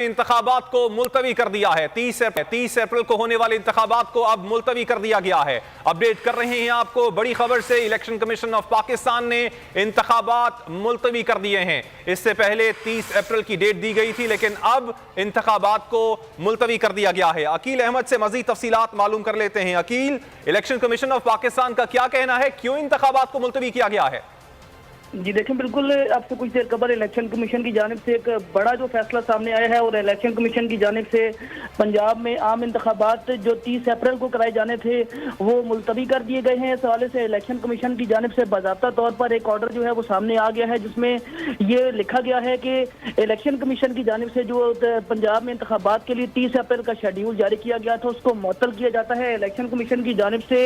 इंतखाबात को मुलतवी कर दिया है। 30 अप्रैल को होने वाले इंतखाबात को अब मुलतवी कर दिया गया है। अपडेट कर रहे हैं आपको बड़ी खबर से, इलेक्शन कमीशन ऑफ पाकिस्तान ने इंतखाबात मुलतवी कर दिए हैं। इससे पहले 30 अप्रैल की डेट दी गई थी, लेकिन अब इंतखाबात को मुलतवी कर दिया गया है। अकील अहमद से मजीद तफसीलात मालूम कर लेते हैं। Aqeel, election commission of Pakistan का क्या कहना है, क्यों इंतखाबात को मुलतवी किया गया है? जी देखें, बिल्कुल आपसे कुछ देर कबल इलेक्शन कमीशन की जानिब से एक बड़ा जो फैसला सामने आया है और इलेक्शन कमीशन की जानिब से पंजाब में आम इंतखाबात जो 30 अप्रैल को कराए जाने थे वो मुलतवी कर दिए गए हैं। इस हवाले से इलेक्शन कमीशन की जानिब से बाज़ाब्ता तौर पर एक ऑर्डर जो है वो सामने आ गया है, जिसमें ये लिखा गया है कि इलेक्शन कमीशन की जानिब से जो पंजाब में इंतखाबात के लिए 30 अप्रैल का शेड्यूल जारी किया गया था उसको मुअत्तल किया जाता है। इलेक्शन कमीशन की जानिब से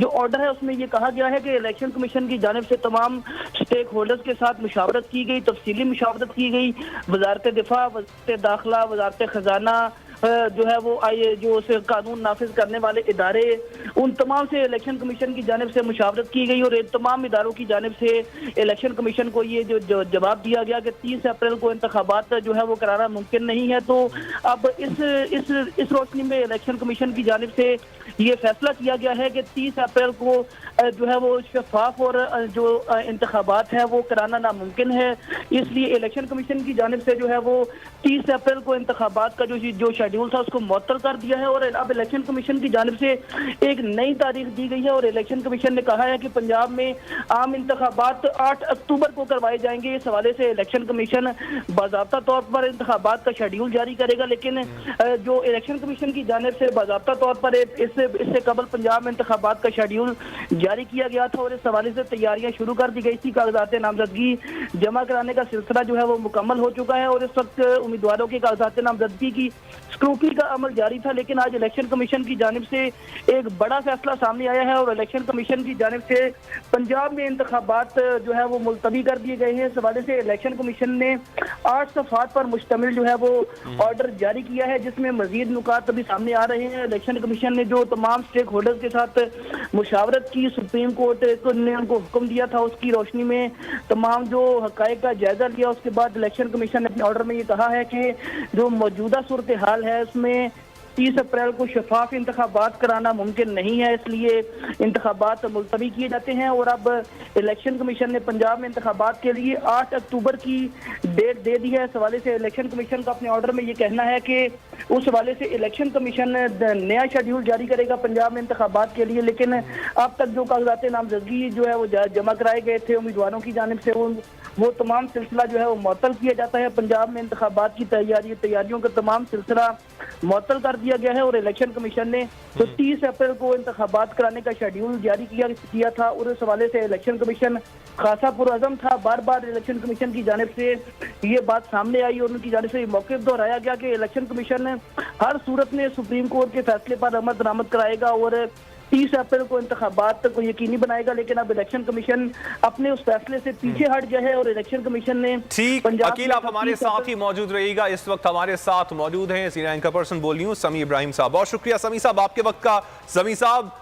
जो ऑर्डर है उसमें ये कहा गया है कि इलेक्शन कमीशन की जानिब से तमाम स्टेक होल्डर्स के साथ मुशावरत की गई, तफसीली मुशावरत की गई। वजारत दिफा, वजारत दाखिला, वजारत खजाना जो है वो जो उसे कानून नाफिज करने वाले इदारे, उन तमाम से इलेक्शन कमीशन की जानिब से मुशावरत की गई और इन तमाम इदारों की जानिब से इलेक्शन कमीशन को ये जो जवाब दिया गया कि 30 अप्रैल को इंतखाबात जो है वो कराना मुमकिन नहीं है। तो अब इस रोशनी में इलेक्शन कमीशन की जानिब से ये फैसला किया गया है कि 30 अप्रैल को जो है वो शफाफ और जो इंतखाबात है वो कराना नामुमकिन है। इसलिए इलेक्शन कमीशन की जानिब से जो है वो 30 अप्रैल को इंतखाबात का जो शेड्यूल था उसको मुअत्तल कर दिया है और अब इलेक्शन कमीशन की जानिब से एक नई तारीख दी गई है और इलेक्शन कमीशन ने कहा है कि पंजाब में आम इंतखाबात 8 अक्टूबर को करवाए जाएंगे। इस हवाले से इलेक्शन कमीशन बाज़ाब्ता तौर पर इंतखाबात का शेड्यूल जारी करेगा, लेकिन जो इलेक्शन कमीशन की जानिब से बाज़ाब्ता तौर पर इससे कबल पंजाब में इंतखाबात का शेड्यूल जारी किया गया था और इस हवाले से तैयारियां शुरू कर दी गई थी। कागजात नामजदगी जमा कराने का सिलसिला जो है वो मुकम्मल हो चुका है और इस वक्त उम्मीदवारों के कागजात नामजदगी की स्क्रूटनी का अमल जारी था। लेकिन आज इलेक्शन कमीशन की जानिब से एक बड़ा फैसला सामने आया है और इलेक्शन कमीशन की जानिब से पंजाब में इंतखाबात जो है वो मुलतवी कर दिए गए हैं। इस हवाले से इलेक्शन कमीशन ने 8 सफ़हात पर मुश्तमिल जो है वो ऑर्डर जारी किया है, जिसमें मजीद नुकात अभी सामने आ रहे हैं। इलेक्शन कमीशन ने जो तमाम स्टेक होल्डर्स के साथ मुशावरत की, सुप्रीम कोर्ट ने उनको हुक्म दिया था, उसकी रोशनी में तमाम जो हकायक का जायजा लिया। उसके बाद इलेक्शन कमीशन ने अपने ऑर्डर में ये कहा है कि जो मौजूदा सूरत हाल है उसमें 30 अप्रैल को शफाफ इंतखाबात कराना मुमकिन नहीं है, इसलिए इंतखाबात मुलतवी किए जाते हैं। और अब इलेक्शन कमीशन ने पंजाब में इंतखाबात के लिए 8 अक्टूबर की डेट दे दी है। इस हवाले से इलेक्शन कमीशन का अपने ऑर्डर में ये कहना है कि उस हवाले से इलेक्शन कमीशन नया शेड्यूल जारी करेगा पंजाब में इंतखाबात के लिए, लेकिन अब तक जो कागजात नामजदगी जो है वो जमा कराए गए थे उम्मीदवारों की जानिब से वो तमाम सिलसिला जो है वो मुअत्तल किया जाता है। पंजाब में इंतखाबात की तैयारियों का तमाम सिलसिला मुअत्तल कर दिया गया है और इलेक्शन कमीशन ने जो 30 अप्रैल को इंतखाबात कराने का शेड्यूल जारी किया था और इस हवाले से इलेक्शन कमीशन खासा पुरअज़म था। बार बार इलेक्शन कमीशन की जानिब से ये बात सामने आई और उनकी जानिब से ये मौक़िफ़ दोहराया गया कि इलेक्शन कमीशन हर सूरत में सुप्रीम कोर्ट के फैसले पर अमल दरामद कराएगा और 30 अप्रैल को इंतखाबात को यकीनी बनाएगा। लेकिन अब इलेक्शन कमीशन अपने उस फैसले से पीछे हट गया है और इलेक्शन कमीशन ने ठीक। अकील, आप हमारे साथ ही मौजूद रहिएगा। इस वक्त हमारे साथ मौजूद हैं सीनियर एंकर पर्सन बोल रही हूँ समी इब्राहिम साहब। बहुत शुक्रिया समी साहब आपके वक्त का। समी साहब,